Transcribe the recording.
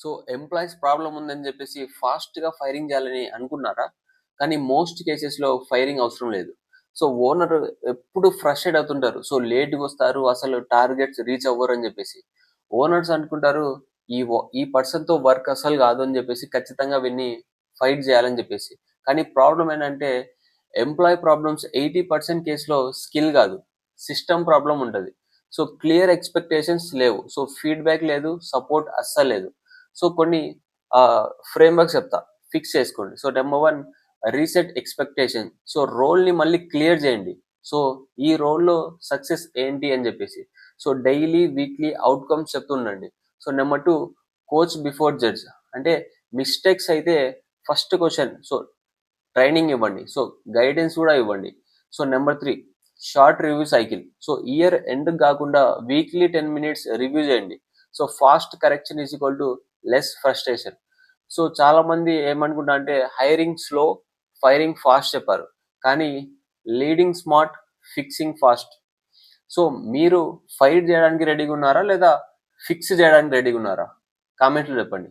So, employees problem ఉందని జెప్పేసి ఫాస్ట్‌గా ఫైరింగ్ జేయాలని అనుకున్నారా? కానీ మోస్ట్ కేసెస్‌లో ఫైరింగ్ అవసరం లేదు. సో, ఓనర్ ఎప్పుడు ఫ్రస్ట్రేట్ అవుతుంటారు. సో, లేట్‌గొస్తారు. అసలు టార్గెట్స్ రీచ్ అవ్వరని జెప్పేసి. ఓనర్స్ అనుకుంటారు ఈ పర్సన్‌తో వర్క్ అస్సలు గాదు అని జెప్పేసి ఖచ్చితంగా వీడిని ఫైట్ జేయాలని జెప్పేసి. కానీ ప్రాబ్లమ్ ఏంటంటే ఎంప్లాయీ ప్రాబ్లమ్స్ 80% కేస్‌లో స్కిల్ గాదు. సిస్టమ్ ప్రాబ్లమ్ ఉంటది. సో, క్లియర్ ఎక్స్‌పెక్టేషన్స్ లేవు. సో, ఫీడ్‌బ్యాక్ లేదు. సపోర్ట్ అస్సలు లేదు. సో, కొన్ని ఫ్రేమ్‌వర్క్స్ చెప్తా. ఫిక్స్ చేసుకోండి. So, number 1 reset expectation. So, రోల్‌ని మళ్ళీ క్లియర్ చేయండి. సో, ఈ రోల్‌లో సక్సెస్ ఏంటి అని చెప్పేసి. సో, డైలీ, వీక్లీ ఔట్‌కమ్స్ చెప్తుండండి. So, number 2 coach before judge. అంటే మిస్టేక్స్ అయితే ఫస్ట్ క్వెషన్. సో, ట్రైనింగ్ ఇవ్వండి. సో, గైడెన్స్ కూడా ఇవ్వండి. So, number 3 short review cycle. So, year end గాకుండా వీక్లీ 10 మినిట్స్ రివ్యూ చేయండి. So, fast correction is equal to less frustration. So, చాలామంది ఏమనుకుంటారంటే hiring slow, firing fast చెప్పారు. కానీ leading smart, fixing fast. So, మీరు fire జేయడానికి రెడీగున్నారా? లేదా ఫిక్స్ జేయడానికి రెడీగున్నారా? కామెంట్‌లో చెప్పండి.